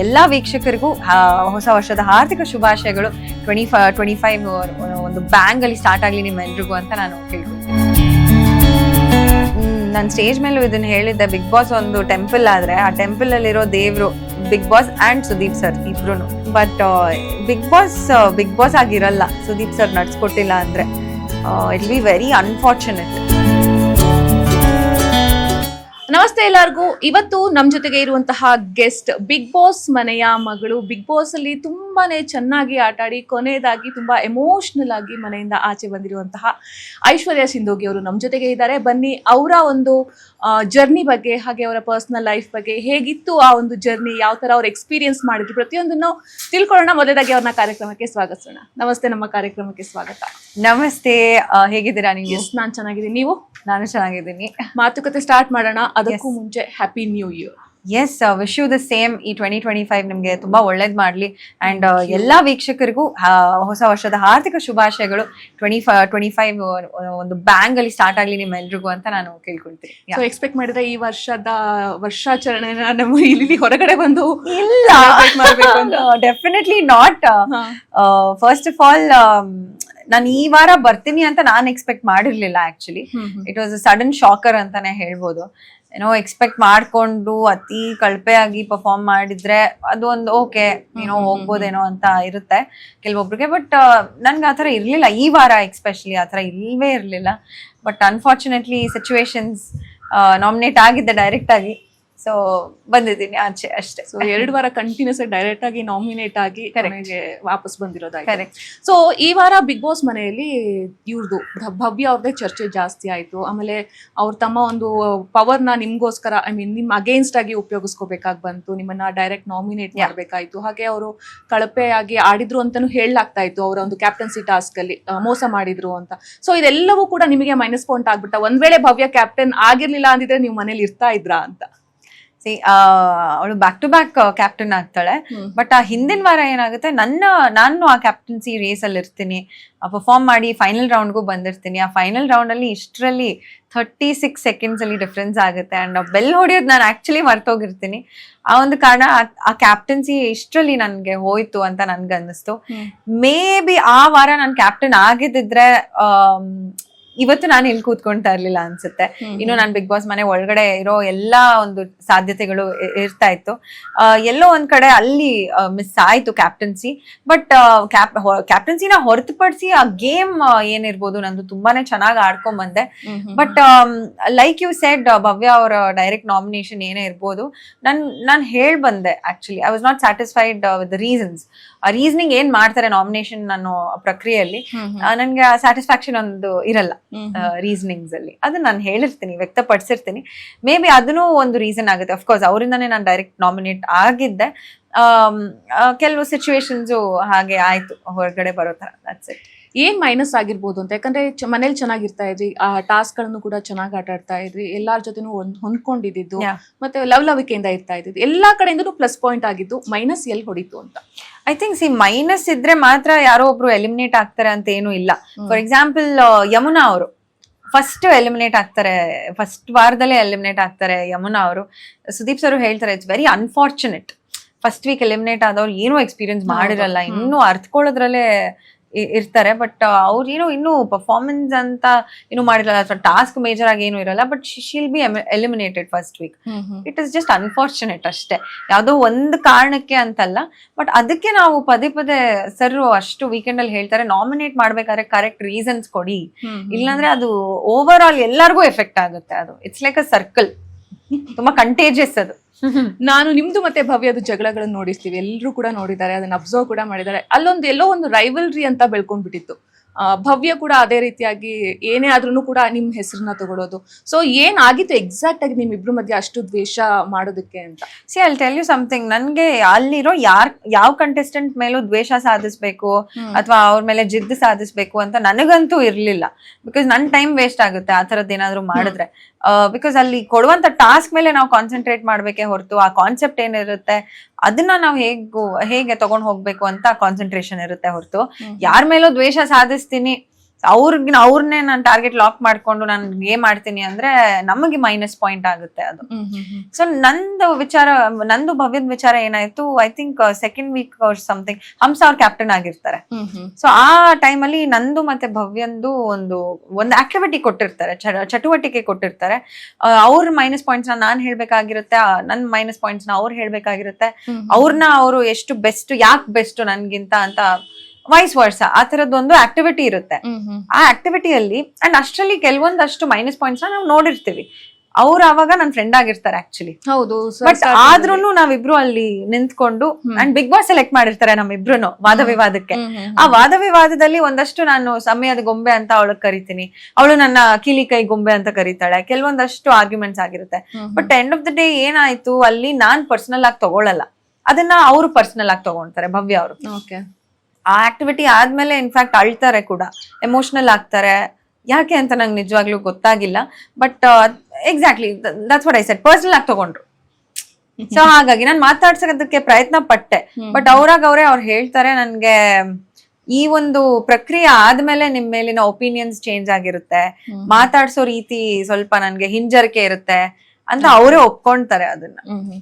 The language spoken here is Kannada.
ಎಲ್ಲಾ ವೀಕ್ಷಕರಿಗೂ ಹೊಸ ವರ್ಷದ ಹಾರ್ದಿಕ ಶುಭಾಶಯಗಳು. 25 ಒಂದು ಬ್ಯಾಂಗ್ ಅಲ್ಲಿ ಸ್ಟಾರ್ಟ್ ಆಗ್ಲಿ ನಿಮ್ಮೆಲ್ರಿಗೂ ಅಂತ ನಾನು ಕೇಳ್ಕೊಳ್ತೀನಿ. ನಾನು ಸ್ಟೇಜ್ ಮೇಲೂ ಇದನ್ನ ಹೇಳಿದ್ದೆ, ಬಿಗ್ ಬಾಸ್ ಒಂದು ಟೆಂಪಲ್ ಆದ್ರೆ ಆ ಟೆಂಪಲ್ ಅಲ್ಲಿರೋ ದೇವ್ರು ಬಿಗ್ ಬಾಸ್ ಅಂಡ್ ಸುದೀಪ್ ಸರ್ ಇಬ್ರು. ಬಟ್ ಬಿಗ್ ಬಾಸ್ ಆಗಿರಲ್ಲ ಸುದೀಪ್ ಸರ್ ನಡ್ಸ್ಕೊಟ್ಟಿಲ್ಲ ಅಂದ್ರೆ. It be very unfortunate. ನಮಸ್ತೆ ಎಲ್ಲರಿಗೂ. ಇವತ್ತು ನಮ್ ಜೊತೆಗೆ ಇರುವಂತಹ ಗೆಸ್ಟ್ ಬಿಗ್ ಬಾಸ್ ಮನೆಯ ಮಗಳು. ಬಿಗ್ ಬಾಸ್ ಅಲ್ಲಿ ತುಂಬಾನೇ ಚೆನ್ನಾಗಿ ಆಟಾಡಿ ಕೊನೆಯದಾಗಿ ತುಂಬಾ ಎಮೋಷನಲ್ ಆಗಿ ಮನೆಯಿಂದ ಆಚೆ ಬಂದಿರುವಂತಹ ಐಶ್ವರ್ಯ ಸಿಂಧೋಗಿ ಅವರು ನಮ್ ಜೊತೆಗೆ ಇದ್ದಾರೆ. ಬನ್ನಿ ಅವರ ಒಂದು ಜರ್ನಿ ಬಗ್ಗೆ, ಹಾಗೆ ಅವರ ಪರ್ಸನಲ್ ಲೈಫ್ ಬಗ್ಗೆ, ಹೇಗಿತ್ತು ಆ ಒಂದು ಜರ್ನಿ, ಯಾವ ತರ ಅವ್ರು ಎಕ್ಸ್ಪೀರಿಯನ್ಸ್ ಮಾಡಿದ್ರು, ಪ್ರತಿಯೊಂದನ್ನು ತಿಳ್ಕೊಳ್ಳೋಣ. ಮೊದಲಾಗಿ ಅವ್ರನ್ನ ಕಾರ್ಯಕ್ರಮಕ್ಕೆ ಸ್ವಾಗತಿಸೋಣ. ನಮಸ್ತೆ, ನಮ್ಮ ಕಾರ್ಯಕ್ರಮಕ್ಕೆ ಸ್ವಾಗತ. ನಮಸ್ತೆ, ಹೇಗಿದ್ದೀರಾ ನೀವು? ಎಸ್, ನಾನ್ ಚೆನ್ನಾಗಿದ್ದೀನಿ. ನೀವು? ನಾನು ಚೆನ್ನಾಗಿದ್ದೀನಿ. ಮಾತುಕತೆ ಸ್ಟಾರ್ಟ್ ಮಾಡೋಣ. ಅದಕ್ಕೂ ಮುಂಚೆ happy new year. Yes, wish you the same. ಈ 2025 ನಿಮ್ಗೆ ತುಂಬಾ ಒಳ್ಳೇದ್ ಮಾಡ್ಲಿ. ಅಂಡ್ ಎಲ್ಲಾ ವೀಕ್ಷಕರಿಗೂ ಹೊಸ ವರ್ಷದ ಹಾರ್ದಿಕ ಶುಭಾಶಯಗಳು. 2025 ಒಂದು ಬ್ಯಾಂಗ್ ಅಲ್ಲಿ ಸ್ಟಾರ್ಟ್ ಆಗ್ಲಿ ನಿಮ್ಮೆಲ್ರಿಗೂ ಅಂತ ನಾನು ಕೇಳ್ಕೊಳ್ತೀನಿ. ಸೊ ಎಕ್ಸ್ಪೆಕ್ಟ್ ಮಾಡಿದ್ರೆ ಈ ವರ್ಷದ ವರ್ಷಾಚರಣೆನ ನಮ್ಮ ಇಲ್ಲಿ ಹೊರಗಡೆ ಬಂದು ಇಲ್ಲ, definitely not. First of all, ನಾನು ಈ ವಾರ ಬರ್ತೀನಿ ಅಂತ ನಾನು ಎಕ್ಸ್ಪೆಕ್ಟ್ ಮಾಡಿರ್ಲಿಲ್ಲ. Actually it was a sudden shocker ಅಂತಾನೆ ಹೇಳ್ಬೋದು. ಏನೋ ಎಕ್ಸ್ಪೆಕ್ಟ್ ಮಾಡ್ಕೊಂಡು ಅತಿ ಕಳಪೆಯಾಗಿ ಪರ್ಫಾರ್ಮ್ ಮಾಡಿದ್ರೆ ಅದು ಒಂದು ಓಕೆ, ಏನೋ ಹೋಗ್ಬೋದೇನೋ ಅಂತ ಇರುತ್ತೆ ಕೆಲವೊಬ್ರಿಗೆ. ಬಟ್ ನನ್ಗೆ ಆತರ ಇರ್ಲಿಲ್ಲ ಈ ವಾರ, ಎಕ್ಸ್ಪೆಷಲಿ ಆತರ ಇಲ್ವೇ ಇರ್ಲಿಲ್ಲ. ಬಟ್ ಅನ್ಫಾರ್ಚುನೇಟ್ಲಿ ಸಿಚುವೇಶನ್ಸ್ ನಾಮಿನೇಟ್ ಆಗಿದ್ದೆ ಡೈರೆಕ್ಟ್ ಆಗಿ, ಸೊ ಬಂದಿದ್ದೀನಿ ಆಚೆ ಅಷ್ಟೇ. ಸೊ 2 ವಾರ ಕಂಟಿನ್ಯೂಸ್ ಡೈರೆಕ್ಟ್ ಆಗಿ ನಾಮಿನೇಟ್ ಆಗಿ ವಾಪಸ್ ಬಂದಿರೋದಾಗಿ. ಕರೆಕ್ಟ್. ಸೊ ಈ ವಾರ ಬಿಗ್ ಬಾಸ್ ಮನೆಯಲ್ಲಿ ಇವ್ರದ್ದು ಭವ್ಯ ಅವ್ರದ್ದೇ ಚರ್ಚೆ ಜಾಸ್ತಿ ಆಯ್ತು. ಆಮೇಲೆ ಅವ್ರ ತಮ್ಮ ಒಂದು ಪವರ್ನ ನಿಮ್ಗೋಸ್ಕರ, ಐ ಮೀನ್ ನಿಮ್ ಅಗೇನ್ಸ್ಟ್ ಆಗಿ ಉಪಯೋಗಿಸ್ಕೋಬೇಕಾಗಿ ಬಂತು. ನಿಮ್ಮನ್ನ ಡೈರೆಕ್ಟ್ ನಾಮಿನೇಟ್ ಮಾಡ್ಬೇಕಾಯ್ತು. ಹಾಗೆ ಅವರು ಕಳಪೆಯಾಗಿ ಆಡಿದ್ರು ಅಂತಾನು ಹೇಳಲಾಗ್ತಾ ಇತ್ತು. ಅವರ ಒಂದು ಕ್ಯಾಪ್ಟನ್ಸಿ ಟಾಸ್ಕ್ ಅಲ್ಲಿ ಮೋಸ ಮಾಡಿದ್ರು ಅಂತ. ಸೊ ಇದೆಲ್ಲವೂ ಕೂಡ ನಿಮಗೆ ಮೈನಸ್ ಪಾಯಿಂಟ್ ಆಗ್ಬಿಟ್ಟ. ಒಂದ್ ವೇಳೆ ಭವ್ಯ ಕ್ಯಾಪ್ಟನ್ ಆಗಿರ್ಲಿಲ್ಲ ಅಂದಿದ್ರೆ ನೀವು ಮನೇಲಿ ಇರ್ತಾ ಇದ್ರಾ ಅಂತ? ಅವಳು ಬ್ಯಾಕ್ ಟು ಬ್ಯಾಕ್ ಕ್ಯಾಪ್ಟನ್ ಆಗ್ತಾಳೆ. ಬಟ್ ಆ ಹಿಂದಿನ ವಾರ ಏನಾಗುತ್ತೆ, ನಾನು ಆ ಕ್ಯಾಪ್ಟನ್ಸಿ ರೇಸ್ ಅಲ್ಲಿ ಇರ್ತೀನಿ, ಪರ್ಫಾರ್ಮ್ ಮಾಡಿ ಫೈನಲ್ ರೌಂಡ್ಗೂ ಬಂದಿರ್ತೀನಿ. ಆ ಫೈನಲ್ ರೌಂಡ್ ಅಲ್ಲಿ ಇಷ್ಟರಲ್ಲಿ 36 ಸೆಕೆಂಡ್ಸ್ ಅಲ್ಲಿ ಡಿಫ್ರೆನ್ಸ್ ಆಗುತ್ತೆ. ಅಂಡ್ ಬೆಲ್ ಹೊಡಿಯೋದು ನಾನು ಆಕ್ಚುಲಿ ಮರ್ತೋಗಿರ್ತೀನಿ. ಆ ಒಂದು ಕಾರಣ ಆ ಕ್ಯಾಪ್ಟನ್ಸಿ ಇಷ್ಟರಲ್ಲಿ ನನ್ಗೆ ಹೋಯ್ತು ಅಂತ ನನ್ಗೆ ಅನ್ನಿಸ್ತು. ಮೇ ಬಿ ಆ ವಾರ ನಾನು ಕ್ಯಾಪ್ಟನ್ ಆಗಿದ್ದಿದ್ರೆ ಇವತ್ತು ನಾನು ಇಲ್ಲಿ ಕೂತ್ಕೊಳ್ತಾ ಇರ್ಲಿಲ್ಲ ಅನ್ಸುತ್ತೆ. ಇನ್ನು ನಾನು ಬಿಗ್ ಬಾಸ್ ಮನೆ ಒಳಗಡೆ ಇರೋ ಎಲ್ಲಾ ಒಂದು ಸಾಧ್ಯತೆಗಳು ಇರ್ತಾ ಇತ್ತು. ಎಲ್ಲೋ ಒಂದ್ ಕಡೆ ಅಲ್ಲಿ ಮಿಸ್ ಆಯ್ತು ಕ್ಯಾಪ್ಟನ್ಸಿ. ಬಟ್ ಕ್ಯಾಪ್ಟನ್ಸಿನ ಹೊರತುಪಡಿಸಿ ಆ ಗೇಮ್ ಏನಿರ್ಬೋದು, ನಂದು ತುಂಬಾನೇ ಚೆನ್ನಾಗಿ ಆಡ್ಕೊಂಡ್ ಬಂದೆ. ಬಟ್ ಲೈಕ್ ಯು ಸೆಡ್, ಭವ್ಯ ಅವರ ಡೈರೆಕ್ಟ್ ನಾಮಿನೇಷನ್ ಏನೇ ಇರ್ಬೋದು, ನಾನು ಹೇಳ್ ಬಂದೆ. Actually I was not satisfied with the reasons. ಆ ರೀಸನಿಂಗ್ ಏನ್ ಮಾಡ್ತಾರೆ ನಾಮಿನೇಷನ್ ಅನ್ನೋ ಪ್ರಕ್ರಿಯೆಯಲ್ಲಿ ನನ್ಗೆ ಸ್ಯಾಟಿಸ್ಫ್ಯಾಕ್ಷನ್ ಒಂದು ಇರಲ್ಲ ರೀಸನಿಂಗ್ಸ್ ಅಲ್ಲಿ. ಅದು ನಾನು ಹೇಳಿರ್ತೀನಿ, ವ್ಯಕ್ತಪಡಿಸಿರ್ತೀನಿ. ಮೇ ಬಿ ಅದನ್ನೂ ಒಂದು ರೀಸನ್ ಆಗುತ್ತೆ. ಅಫ್ಕೋರ್ಸ್ ಅವರಿಂದಾನೇ ನಾನು ಡೈರೆಕ್ಟ್ ನಾಮಿನೇಟ್ ಆಗಿದ್ದೆ. ಕೆಲವು ಸಿಚುವೇಶನ್ಸು ಹಾಗೆ ಆಯ್ತು ಹೊರಗಡೆ ಬರೋ ತರ. That's it. ಏನ್ ಮೈನಸ್ ಆಗಿರ್ಬೋದು ಅಂತ? ಯಾಕಂದ್ರೆ ಮನೇಲಿ ಚೆನ್ನಾಗಿರ್ತಾ ಇದ್ರಿ, ಆ ಟಾಸ್ಕ್ ಗಳನ್ನು ಕೂಡ ಚೆನ್ನಾಗಿ ಆಟ ಆಡ್ತಾ ಇದ್ರಿ, ಎಲ್ಲಾರ ಜೊತೆನೂ ಹೊಂದ್ಕೊಂಡಿದ್ದು, ಮತ್ತೆ ಲವಲವಿಕೆಯಿಂದ ಇರ್ತಾ ಇದ್ದಿದ್ದು, ಎಲ್ಲಾ ಕಡೆಯಿಂದನೂ ಪ್ಲಸ್ ಪಾಯಿಂಟ್ ಆಗಿದ್ದು. ಮೈನಸ್ ಎಲ್ಲಿ ಹೊಡಿತು ಅಂತ? ಐ ಥಿಂಕ್ ಮೈನಸ್ ಇದ್ರೆ ಮಾತ್ರ ಯಾರೋ ಒಬ್ರು ಎಲಿಮಿನೇಟ್ ಆಗ್ತಾರೆ ಅಂತ ಏನು ಇಲ್ಲ. ಫಾರ್ ಎಕ್ಸಾಂಪಲ್ ಯಮುನಾ ಅವರು ಫಸ್ಟ್ ಎಲಿಮಿನೇಟ್ ಆಗ್ತಾರೆ, ಫಸ್ಟ್ ವಾರದಲ್ಲೇ ಎಲಿಮಿನೇಟ್ ಆಗ್ತಾರೆ ಯಮುನಾ ಅವರು. ಸುದೀಪ್ ಸರ್ ಹೇಳ್ತಾರೆ, it's very unfortunate. First week eliminate ಆದವ್ರು ಏನೂ ಎಕ್ಸ್ಪೀರಿಯನ್ಸ್ ಮಾಡಿರಲ್ಲ, ಇನ್ನೂ ಅರ್ಥಕೊಳ್ಳೋದ್ರಲ್ಲೇ ಇರ್ತಾರೆ. ಬಟ್ ಅವ್ರು ಏನೋ ಇನ್ನೂ ಪರ್ಫಾರ್ಮೆನ್ಸ್ ಅಂತ ಏನು ಮಾಡಿರಲ್ಲ, ಅಥವಾ ಟಾಸ್ಕ್ ಮೇಜರ್ ಆಗಿ ಏನು ಇರಲ್ಲ. But shall be eliminated first week. It is just unfortunate ಅಷ್ಟೇ, ಯಾವುದೋ ಒಂದು ಕಾರಣಕ್ಕೆ ಅಂತಲ್ಲ. ಬಟ್ ಅದಕ್ಕೆ ನಾವು ಪದೇ ಪದೇ ಸರ್ ಅಷ್ಟು ವೀಕೆಂಡ್ ಅಲ್ಲಿ ಹೇಳ್ತಾರೆ, ನಾಮಿನೇಟ್ ಮಾಡ್ಬೇಕಾದ್ರೆ ಕರೆಕ್ಟ್ ರೀಸನ್ಸ್ ಕೊಡಿ, ಇಲ್ಲಾಂದ್ರೆ ಅದು ಓವರ್ ಆಲ್ ಎಲ್ಲರಿಗೂ ಎಫೆಕ್ಟ್ ಆಗುತ್ತೆ. ಅದು ಇಟ್ಸ್ ಲೈಕ್ ಅ ಸರ್ಕಲ್, ತುಂಬಾ ಕಂಟೇಜಿಯಸ್ ಅದು. ನಾನು ನಿಮ್ದು ಮತ್ತೆ ಭವ್ಯದ ಜಗಳಗಳನ್ನು ನೋಡಿಸ್ತೀವಿ, ಎಲ್ಲರೂ ಕೂಡ ನೋಡಿದ್ದಾರೆ, ಅದನ್ನ ಅಬ್ಸರ್ವ್ ಕೂಡ ಮಾಡಿದ್ದಾರೆ. ಎಲ್ಲೋ ಒಂದು ರೈವಲ್ರಿ ಅಂತ ಬೆಳ್ಕೊಂಡ್ಬಿಟ್ಟಿತ್ತು. ಭವ್ಯ ಕೂಡ ಅದೇ ರೀತಿಯಾಗಿ ಏನೇ ಆದ್ರೂ ಕೂಡ ನಿಮ್ ಹೆಸರನ್ನ ತಗೊಳ್ಳೋದು. ಸೊ ಏನ್ ಆಗಿತ್ತು ಎಕ್ಸಾಕ್ಟ್ ಆಗಿ ನಿಮ್ಮಿಬ್ರು ಮಧ್ಯೆ ಅಷ್ಟು ದ್ವೇಷ ಮಾಡೋದಕ್ಕೆ ಅಂತ? See, I will tell you something. ನನ್ಗೆ ಅಲ್ಲಿರೋ ಯಾವ ಕಂಟೆಸ್ಟೆಂಟ್ ಮೇಲೂ ದ್ವೇಷ ಸಾಧಿಸ್ಬೇಕು ಅಥವಾ ಅವ್ರ ಮೇಲೆ ಜಿದ್ದು ಸಾಧಿಸ್ಬೇಕು ಅಂತ ನನಗಂತೂ ಇರ್ಲಿಲ್ಲ. ಬಿಕಾಸ್ ನನ್ ಟೈಮ್ ವೇಸ್ಟ್ ಆಗುತ್ತೆ ಆ ತರದ್ ಏನಾದ್ರು ಮಾಡಿದ್ರೆ. ಬಿಕಾಸ್ ಅಲ್ಲಿ ಕೊಡುವಂತ ಟಾಸ್ಕ್ ಮೇಲೆ ನಾವು ಕಾನ್ಸಂಟ್ರೇಟ್ ಮಾಡ್ಬೇಕೆ ಹೊರತು ಆ ಕಾನ್ಸೆಪ್ಟ್ ಏನಿರುತ್ತೆ ಅದನ್ನ ನಾವು ಹೇಗೆ ತಗೊಂಡ್ ಹೋಗ್ಬೇಕು ಅಂತ ಕಾನ್ಸಂಟ್ರೇಷನ್ ಇರುತ್ತೆ ಹೊರತು ಯಾರ ಮೇಲೂ ದ್ವೇಷ ಸಾಧಿಸ್ತೀನಿ ಅವ್ರನ್ನೇ ನಾನು ಟಾರ್ಗೆಟ್ ಲಾಕ್ ಮಾಡ್ಕೊಂಡು ನಾನು ಗೇಮ್ ಆಡ್ತೀನಿ ಅಂದ್ರೆ ನಮಗೆ ಮೈನಸ್ ಪಾಯಿಂಟ್ ಆಗುತ್ತೆ ಅದು. ಸೊ ನಂದು ಭವ್ಯದ ವಿಚಾರ ಏನಾಯ್ತು, I think second week something Hamsa ಅವ್ರ ಕ್ಯಾಪ್ಟನ್ ಆಗಿರ್ತಾರೆ. ಸೊ ಆ ಟೈಮಲ್ಲಿ ನಂದು ಮತ್ತೆ ಭವ್ಯಂದು ಒಂದು ಆಕ್ಟಿವಿಟಿ ಕೊಟ್ಟಿರ್ತಾರೆ, ಚಟುವಟಿಕೆ ಕೊಟ್ಟಿರ್ತಾರೆ. ಅವ್ರ ಮೈನಸ್ ಪಾಯಿಂಟ್ಸ್ ನಾನ್ ಹೇಳ್ಬೇಕಾಗಿರುತ್ತೆ, ನನ್ ಮೈನಸ್ ಪಾಯಿಂಟ್ಸ್ ನ ಅವ್ರು ಹೇಳ್ಬೇಕಾಗಿರುತ್ತೆ. ಅವ್ರನ್ನ ಅವರು ಎಷ್ಟು ಬೆಸ್ಟ್, ಯಾಕೆ ಬೆಸ್ಟ್ ನನ್ಗಿಂತ ಅಂತ, ವೈಸ್ ವರ್ಸ ಆ ತರದೊಂದು ಆಕ್ಟಿವಿಟಿ ಇರುತ್ತೆ. ಆ ಆಕ್ಟಿವಿಟಿಯಲ್ಲಿ ಅಂಡ್ ಅಷ್ಟರಲ್ಲಿ ಕೆಲವೊಂದಷ್ಟು ಮೈನಸ್ ಪಾಯಿಂಟ್ಸ್ ನಾವು ನೋಡಿರ್ತೀವಿ. ಅವ್ರು ಅವಾಗ ನನ್ ಫ್ರೆಂಡ್ ಆಗಿರ್ತಾರೆ ಆಕ್ಚುಲಿ. ಹೌದು. ಬಟ್ ಆದ್ರೂನು ನಾವಿಬ್ರು ಅಲ್ಲಿ ನಿಂತ್ಕೊಂಡು ಅಂಡ್ ಬಿಗ್ ಬಾಸ್ ಸೆಲೆಕ್ಟ್ ಮಾಡಿರ್ತಾರೆ ನಮ್ಮಿಬ್ರುನು ವಾದ ವಿವಾದಕ್ಕೆ. ಆ ವಾದ ವಿವಾದದಲ್ಲಿ ಒಂದಷ್ಟು ನಾನು ಸಮಯದ ಗೊಂಬೆ ಅಂತ ಅವಳಗ್ ಕರಿತೀನಿ, ಅವಳು ನನ್ನ ಕೀಲಿ ಕೈ ಗೊಂಬೆ ಅಂತ ಕರೀತಾಳೆ. ಕೆಲವೊಂದಷ್ಟು ಆರ್ಗ್ಯುಮೆಂಟ್ಸ್ ಆಗಿರುತ್ತೆ. But end of the day ಏನಾಯ್ತು, ಅಲ್ಲಿ ನಾನ್ ಪರ್ಸನಲ್ ಆಗಿ ತಗೊಳಲ್ಲ, ಅದನ್ನ ಅವರು ಪರ್ಸನಲ್ ಆಗಿ ತಗೊಂತಾರೆ ಭವ್ಯ ಅವರು. ಆ ಆಕ್ಟಿವಿಟಿ ಆದ್ಮೇಲೆ ಇನ್ಫ್ಯಾಕ್ಟ್ ಅಳ್ತಾರೆ ಕೂಡ, ಎಮೋಷನಲ್ ಆಗ್ತಾರೆ. ಯಾಕೆ ಅಂತ ನಂಗೆ ನಿಜವಾಗ್ಲೂ ಗೊತ್ತಾಗಿಲ್ಲ. But exactly that's what I said, personal ಆಗಿ ತಗೊಂಡ್ರು. ಸೊ ಹಾಗಾಗಿ ನಾನು ಮಾತಾಡ್ಸೋದಕ್ಕೆ ಪ್ರಯತ್ನ ಪಟ್ಟೆ. ಬಟ್ ಅವ್ರು ಹೇಳ್ತಾರೆ ನನ್ಗೆ ಈ ಒಂದು ಪ್ರಕ್ರಿಯೆ ಆದ್ಮೇಲೆ ನಿಮ್ ಮೇಲಿನ ಒಪಿನಿಯನ್ಸ್ ಚೇಂಜ್ ಆಗಿರುತ್ತೆ, ಮಾತಾಡ್ಸೋ ರೀತಿ ಸ್ವಲ್ಪ ನನ್ಗೆ ಹಿಂಜರಿಕೆ ಇರುತ್ತೆ ಅಂತ ಅವರೇ ಒಪ್ಕೊಂತಾರೆ ಅದನ್ನ.